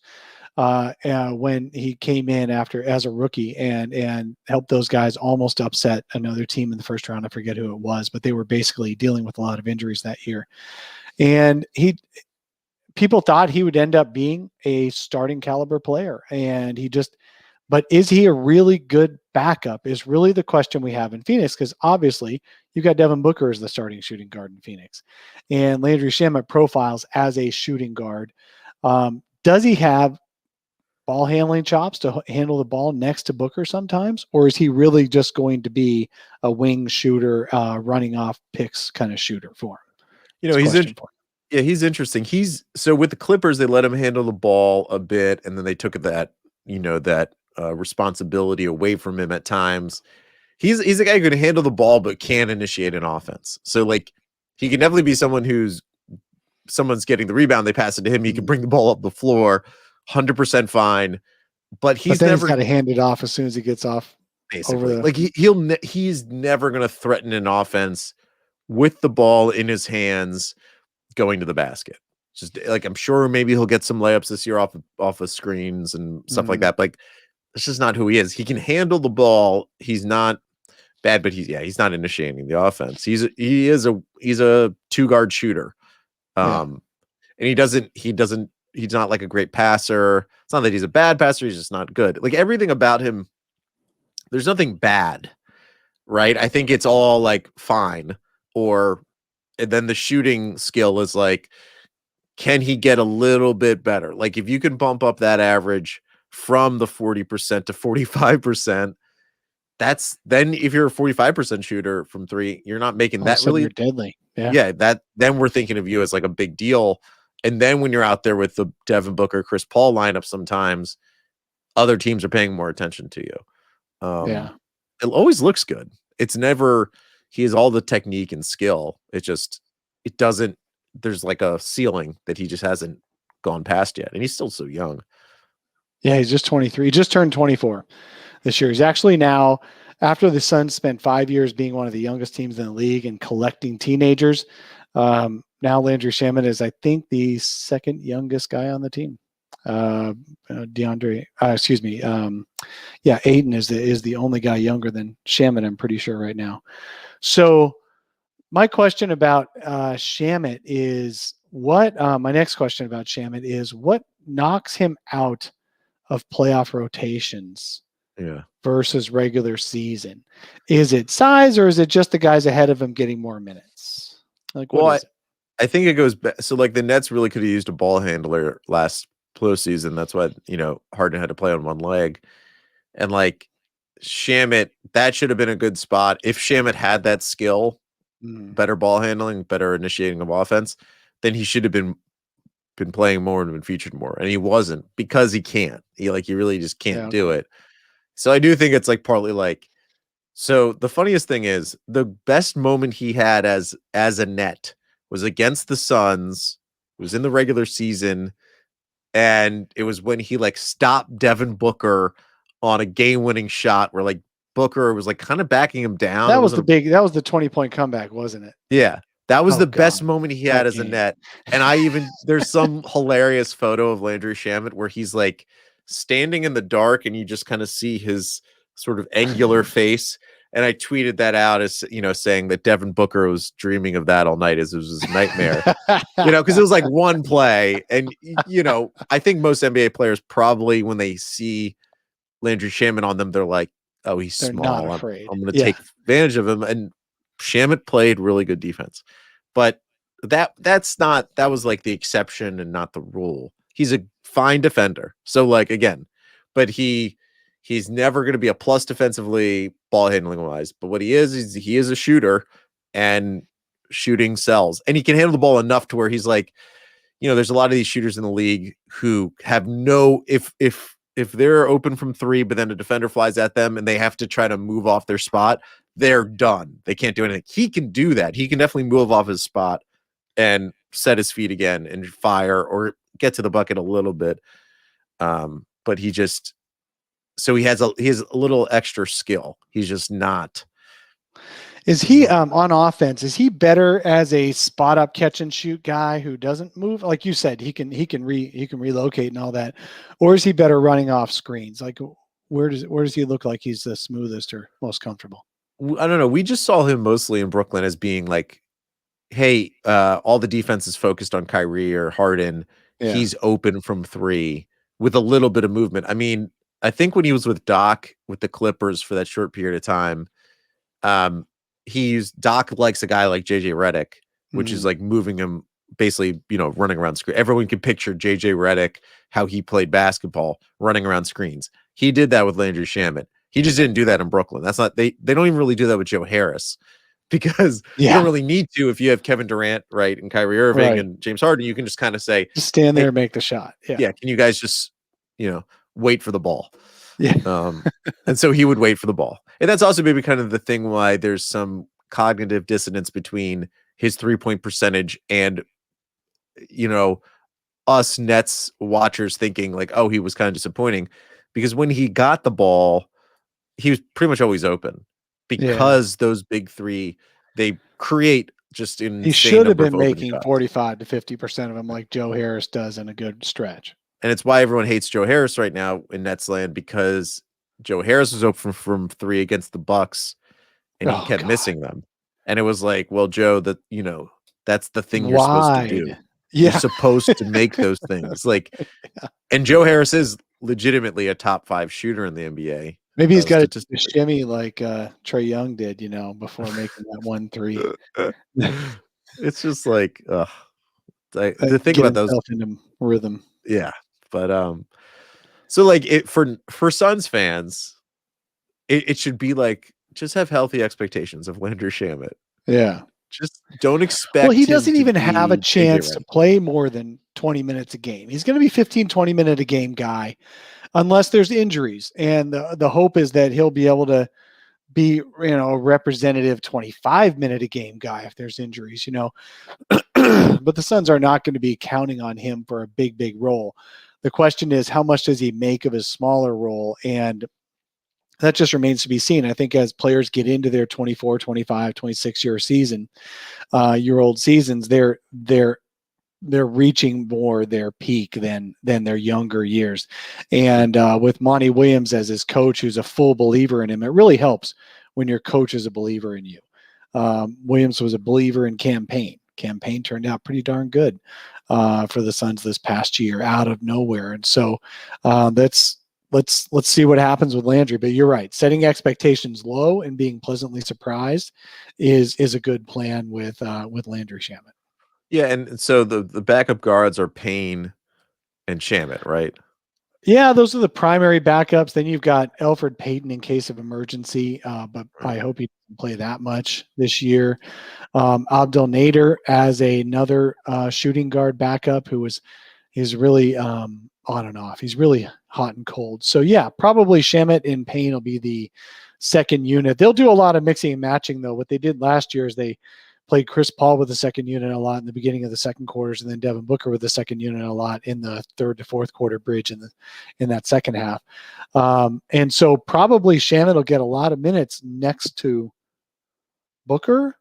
when he came in as a rookie and helped those guys almost upset another team in the first round. I forget who it was, but they were basically dealing with a lot of injuries that year. And people thought he would end up being a starting caliber player, and but is he a really good backup is really the question we have in Phoenix, because obviously you've got Devin Booker as the starting shooting guard in Phoenix, and Landry Shamet profiles as a shooting guard. Does he have ball handling chops to handle the ball next to Booker sometimes, or is he really just going to be a wing shooter, running off picks kind of shooter for him? You know, yeah, he's interesting. So with the Clippers, they let him handle the ball a bit, and then they took that, responsibility away from him at times. He's a guy who can handle the ball but can't initiate an offense. So like he can definitely be someone's getting the rebound, they pass it to him, he can bring the ball up the floor, 100% fine. But he's never got to hand it off as soon as he gets off. Basically, like he's never going to threaten an offense with the ball in his hands going to the basket. Just like I'm sure maybe he'll get some layups this year off of screens and stuff like that. But like that's just not who he is. He can handle the ball. He's not bad, but he's not initiating the offense. He's a 2-guard shooter. And he's not like a great passer. It's not that he's a bad passer, he's just not good. Like everything about him, there's nothing bad, right? I think it's all like fine. And then the shooting skill is like, can he get a little bit better? Like if you can bump up that average from the 40% to 45%, then if you're a 45% shooter from 3, you're not making that really deadly. Then we're thinking of you as like a big deal. And then when you're out there with the Devin Booker, Chris Paul lineup, sometimes other teams are paying more attention to you. It always looks good. It's never, he has all the technique and skill. There's like a ceiling that he just hasn't gone past yet. And he's still so young. Yeah, he's just 23. He just turned 24 this year. He's actually now, after the Suns spent 5 years being one of the youngest teams in the league and collecting teenagers, now Landry Shamet is, I think, the second youngest guy on the team. Aiden is the only guy younger than Shamet, I'm pretty sure right now. So my question about Shamit is my next question about Shamit is what knocks him out of playoff rotations versus regular season? Is it size, or is it just the guys ahead of him getting more minutes? Like, what is it? I think it goes back. So like the Nets really could have used a ball handler last postseason. That's why, Harden had to play on one leg. And like Shamit, that should have been a good spot. If Shamit had that skill, better ball handling, better initiating of offense, then he should have been playing more and been featured more. And he wasn't, because he can't. He really just can't do it. So I do think it's like partly like, so the funniest thing is the best moment he had as a net was against the Suns. It was in the regular season. And it was when he like stopped Devin Booker on a game-winning shot where like Booker was like kind of backing him down. That was the 20-point comeback, wasn't it? Yeah. That was the best moment he had as a net. And there's some hilarious photo of Landry Shamet where he's like standing in the dark and you just kind of see his sort of angular face. And I tweeted that out as, saying that Devin Booker was dreaming of that all night as it was his nightmare, because it was like one play. And, I think most NBA players probably, when they see Landry Shamet on them, they're like, oh, he's small. I'm going to take advantage of him. And Shamet played really good defense. But that was like the exception and not the rule. He's a fine defender. So like, again, but he's never going to be a plus defensively, ball handling wise. But what he is he is a shooter, and shooting sells. And he can handle the ball enough to where he's like, there's a lot of these shooters in the league who have if they're open from 3, but then a defender flies at them and they have to try to move off their spot, they're done. They can't do anything. He can do that. He can definitely move off his spot and set his feet again and fire or get to the bucket a little bit. But he has a little extra skill. He's just not. Is he on offense? Is he better as a spot up catch and shoot guy who doesn't move? Like you said, he can relocate and all that, or is he better running off screens? Like where does he look like he's the smoothest or most comfortable? I don't know. We just saw him mostly in Brooklyn as being like, hey, all the defense is focused on Kyrie or Harden. Yeah. He's open from 3 with a little bit of movement. I mean, I think when he was with Doc with the Clippers for that short period of time, Doc likes a guy like JJ Redick, which is like moving him basically, running around screen. Everyone can picture JJ Redick, how he played basketball, running around screens. He did that with Landry Shamet. He just didn't do that in Brooklyn. That's not they don't even really do that with Joe Harris, because you don't really need to. If you have Kevin Durant, right, and Kyrie Irving and James Harden, you can just kind of say, just stand there and make the shot. Yeah. Can you guys just, wait for the ball? Yeah. And so he would wait for the ball. And that's also maybe kind of the thing why there's some cognitive dissonance between his 3-point percentage and, us Nets watchers thinking like, oh, he was kind of disappointing, because when he got the ball, he was pretty much always open, because those big three, they create just an he insane should have number been of open making shots. 45 to 50% of them like Joe Harris does in a good stretch. And it's why everyone hates Joe Harris right now in Nets land, because Joe Harris was open from 3 against the Bucks, and he kept missing them. And it was like, well, Joe, that's the thing you're supposed to do. You're supposed to make those things. Like, and Joe Harris is legitimately a top 5 shooter in the NBA. Maybe he's got a shimmy like Trae Young did, before making that 1-3. It's just like, the thing about those into rhythm. Yeah. But so like for Suns fans, it should be like, just have healthy expectations of Landry Shamet. Yeah. Just don't expect. Well, he doesn't even have a chance to play more than 20 minutes a game. He's going to be 15, 20 minute a game guy, unless there's injuries. And the hope is that he'll be able to be, a representative 25-minute a game guy if there's injuries, But the Suns are not going to be counting on him for a big, big role. The question is, how much does he make of his smaller role? And that just remains to be seen. I think as players get into their 24, 25, 26-year year-old seasons, they're reaching more their peak than their younger years. And with Monty Williams as his coach, who's a full believer in him, it really helps when your coach is a believer in you. Williams was a believer in campaign. Campaign turned out pretty darn good for the Suns this past year out of nowhere. And so let's see what happens with Landry. But you're right. Setting expectations low and being pleasantly surprised is a good plan with Landry Shamet. Yeah, and so the backup guards are Payne and Shamet, right? Yeah, those are the primary backups. Then you've got Elfrid Payton in case of emergency, but I hope he doesn't play that much this year. Abdel Nader as another shooting guard backup he's really on and off. He's really hot and cold. So yeah, probably Shamet and Payne will be the second unit. They'll do a lot of mixing and matching though. What they did last year is they played Chris Paul with the second unit a lot in the beginning of the second quarters, and then Devin Booker with the second unit a lot in the third to fourth quarter bridge in that second half. And so probably Shamet will get a lot of minutes next to Booker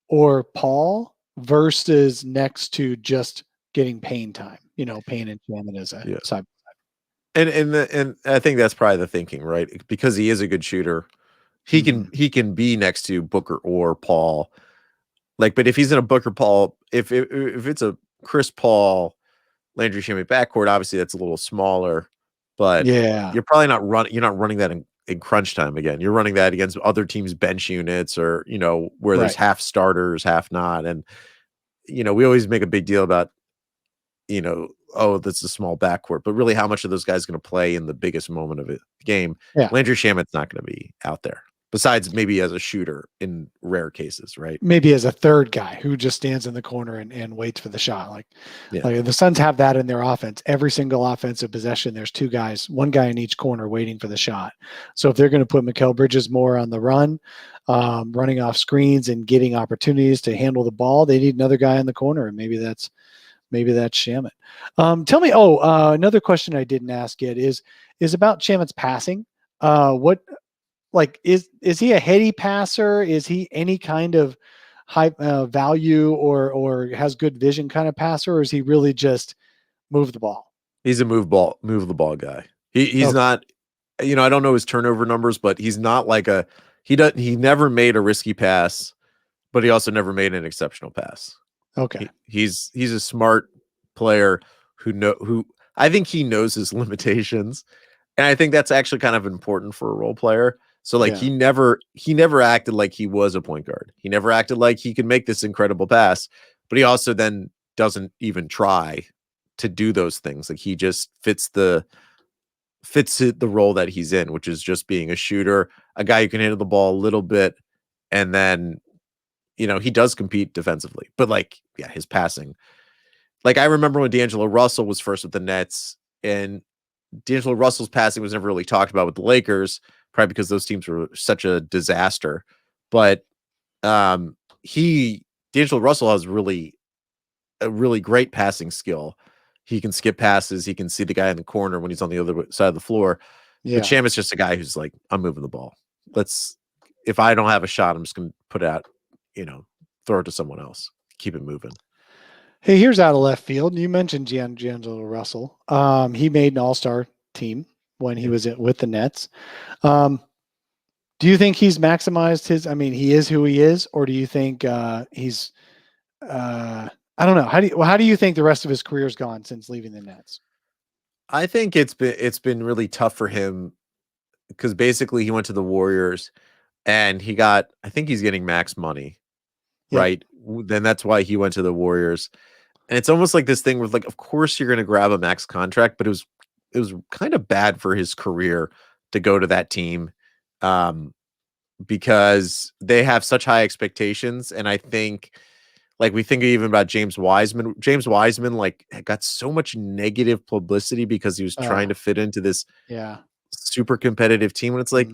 or Paul versus next to just getting Payne time. Payne and Shamet as a side. And I think that's probably the thinking, right? Because he is a good shooter, he can be next to Booker or Paul. Like, but if he's in a Booker Paul, if it's a Chris Paul, Landry Shamet backcourt, obviously that's a little smaller. But you're probably not running that in crunch time again. You're running that against other teams' bench units, or where there's half starters, half not. And we always make a big deal about oh, that's a small backcourt, but really, how much of those guys going to play in the biggest moment of the game? Landry Shamet's not going to be out there. Besides maybe as a shooter in rare cases, right? Maybe as a third guy who just stands in the corner and waits for the shot. Like the Suns have that in their offense. Every single offensive possession, there's two guys, one guy in each corner waiting for the shot. So if they're going to put Mikal Bridges more on the run, running off screens and getting opportunities to handle the ball, they need another guy in the corner. And maybe that's Shamet. Tell me, another question I didn't ask yet is about Shamet's passing. Is he a heady passer? Is he any kind of high value or has good vision kind of passer, or is he really just move the ball? He's a move the ball guy. He's not, I don't know his turnover numbers, but he's not like he never made a risky pass, but he also never made an exceptional pass. Okay. He's a smart player who I think he knows his limitations. And I think that's actually kind of important for a role player. So he never acted like he was a point guard. He never acted like he could make this incredible pass, but he also then doesn't even try to do those things. Like he just fits the role that he's in, which is just being a shooter, a guy who can handle the ball a little bit, and then he does compete defensively. But like, yeah, his passing. Like I remember when D'Angelo Russell was first with the Nets, and D'Angelo Russell's passing was never really talked about with the Lakers, probably because those teams were such a disaster. But D'Angelo Russell has a really great passing skill. He can skip passes. He can see the guy in the corner when he's on the other side of the floor. Yeah. But Shamit's just a guy who's like, I'm moving the ball. If I don't have a shot, I'm just going to put it out, throw it to someone else. Keep it moving. Hey, here's out of left field. You mentioned D'Angelo Russell. He made an all-star team when he was with the Nets. Do you think he's maximized he is who he is, or do you think he's I don't know. How do you think the rest of his career's gone since leaving the Nets? I think it's been really tough for him because basically he went to the Warriors and I think he's getting max money, right? Then that's why he went to the Warriors. And it's almost like this thing where like, of course you're going to grab a max contract, but it was kind of bad for his career to go to that team because they have such high expectations. And I think like we think even about James Wiseman. James Wiseman like got so much negative publicity because he was trying to fit into this super competitive team. And it's like,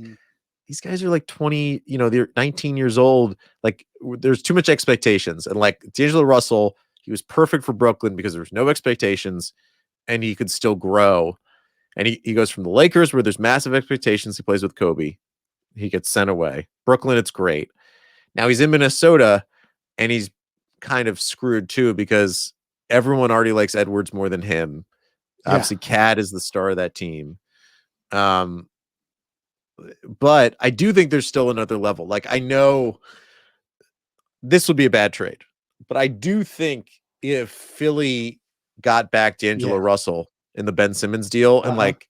these guys are like 20, they're 19 years old. Like there's too much expectations. And like D'Angelo Russell, he was perfect for Brooklyn because there was no expectations and he could still grow. And he goes from the Lakers where there's massive expectations. He plays with Kobe. He gets sent away. Brooklyn, it's great. Now he's in Minnesota and he's kind of screwed too because everyone already likes Edwards more than him. Obviously, Cat is the star of that team. But I do think there's still another level. Like I know this would be a bad trade, but I do think if Philly got back D'Angelo Russell in the Ben Simmons deal, and like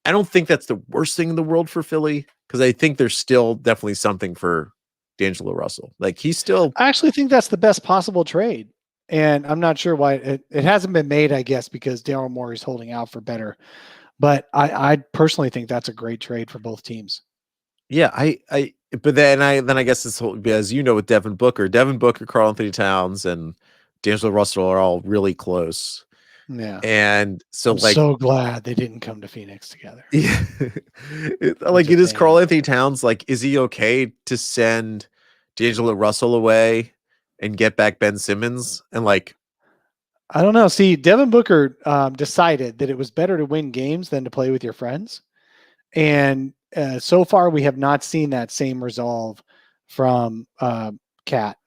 I don't think that's the worst thing in the world for Philly because I think there's still definitely something for D'Angelo Russell. Like I actually think that's the best possible trade. And I'm not sure why it hasn't been made, I guess, because Daryl Morey's holding out for better. But I personally think that's a great trade for both teams. Yeah, but then I guess this whole, as with Devin Booker, Karl Anthony Towns, and D'Angelo Russell are all really close. Yeah. And so I'm so glad they didn't come to Phoenix together. Yeah. It is Karl Anthony Towns. Like, is he okay to send D'Angelo Russell away and get back Ben Simmons? And like, I don't know. See, Devin Booker decided that it was better to win games than to play with your friends. And so far we have not seen that same resolve from Cat.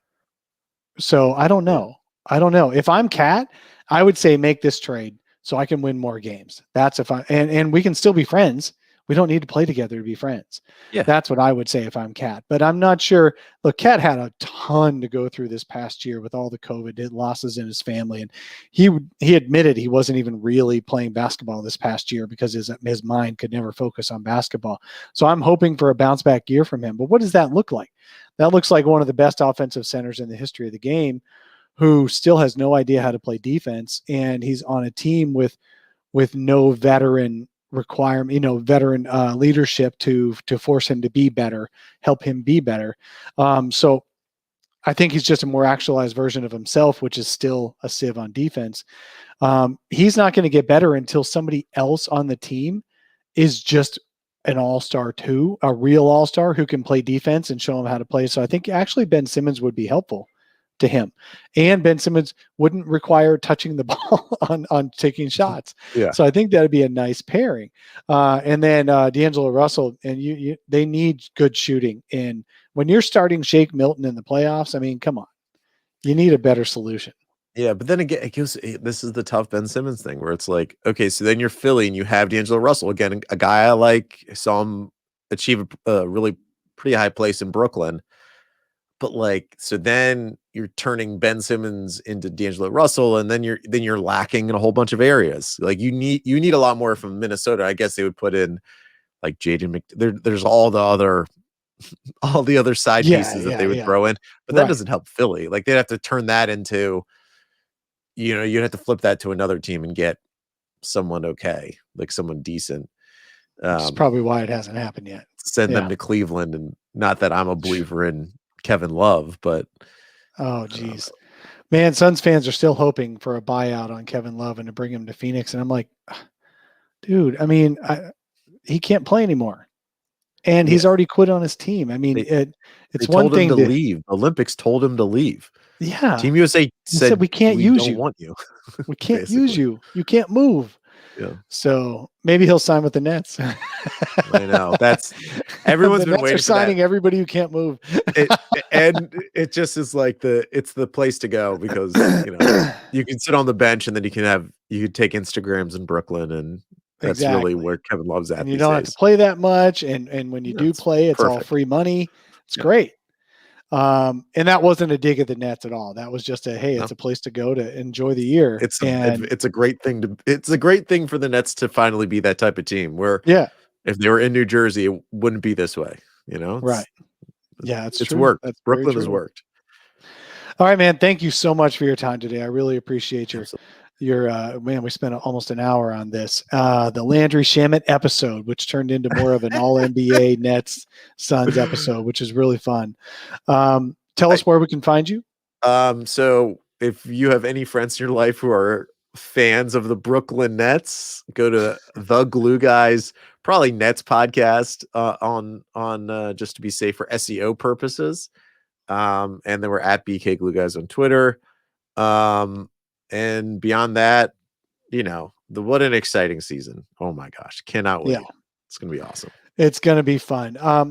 So I don't know. If I'm Cat, I would say make this trade so I can win more games. That's and we can still be friends. We don't need to play together to be friends. Yeah. That's what I would say if I'm Cat. But I'm not sure. Look, Cat had a ton to go through this past year with all the COVID losses in his family. And he admitted he wasn't even really playing basketball this past year because his mind could never focus on basketball. So I'm hoping for a bounce back year from him. But what does that look like? That looks like one of the best offensive centers in the history of the game who still has no idea how to play defense. And he's on a team with no veteran requirement, veteran leadership to force him to be better, help him be better. So I think he's just a more actualized version of himself, which is still a sieve on defense. He's not going to get better until somebody else on the team is just an all-star too, a real all-star who can play defense and show him how to play. So I think actually Ben Simmons would be helpful to him, and Ben Simmons wouldn't require touching the ball on taking shots. Yeah. So I think that'd be a nice pairing. And then D'Angelo Russell, and they need good shooting. And when you're starting Shake Milton in the playoffs, I mean, come on, you need a better solution. Yeah, but then again, this is the tough Ben Simmons thing where it's like, okay, so then you're Philly and you have D'Angelo Russell again, a guy I saw him achieve a really pretty high place in Brooklyn. But like, so then you're turning Ben Simmons into D'Angelo Russell, and then you're lacking in a whole bunch of areas. Like you need a lot more from Minnesota. I guess they would put in like Jaden there's all the other side pieces that they would throw in, but that doesn't help Philly. Like they'd have to turn that into you'd have to flip that to another team and get someone okay, like someone decent. Which is probably why it hasn't happened yet. Send them to Cleveland, and not that I'm a believer in Kevin Love, but oh geez, man, Suns fans are still hoping for a buyout on Kevin Love and to bring him to Phoenix, and I'm like, dude, I mean, he can't play anymore, and he's already quit on his team. I mean, it's one thing to leave. Olympics told him to leave. Yeah, Team USA said we can't use you. Want you. We can't use you. You can't move. Yeah. So maybe he'll sign with the Nets. I know that's everyone's been waiting for signing that. Everybody who can't move. And it just is like it's the place to go because you can sit on the bench and then you can take Instagrams in Brooklyn, and that's really where Kevin Love's at. And you don't have to play that much, and when you do play, it's all free money. It's great. And that wasn't a dig at the Nets at all. That was just it's a place to go to enjoy the year. It's a great thing it's a great thing for the Nets to finally be that type of team where if they were in New Jersey, it wouldn't be this way, right. Yeah, it's true. Worked. That's Brooklyn has worked. All right, man. Thank you so much for your time today. I really appreciate your man, we spent almost an hour on this. The Landry Shamet episode, which turned into more of an all NBA Nets Suns episode, which is really fun. Tell us where we can find you. So if you have any friends in your life who are fans of the Brooklyn Nets, go to the Glue Guys, probably Nets podcast on just to be safe for SEO purposes. And then we're at BK Glue Guys on Twitter. And beyond that, what an exciting season. Oh my gosh. Cannot wait. Yeah. It's going to be awesome. It's going to be fun. I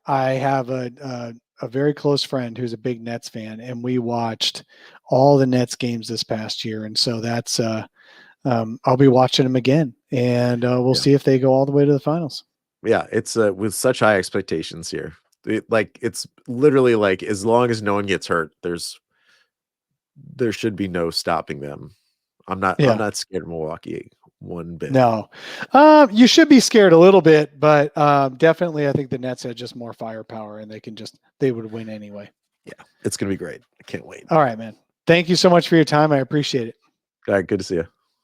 have a very close friend who's a big Nets fan, and we watched all the Nets games this past year. And so that's, I'll be watching them again, and we'll see if they go all the way to the finals. Yeah. It's with such high expectations here. It's literally like, as long as no one gets hurt, there should be no stopping them. I'm not scared of Milwaukee one bit. No, you should be scared a little bit, but definitely I think the Nets had just more firepower, and they would win anyway. Yeah, it's going to be great. I can't wait. All right, man. Thank you so much for your time. I appreciate it. All right. Good to see you.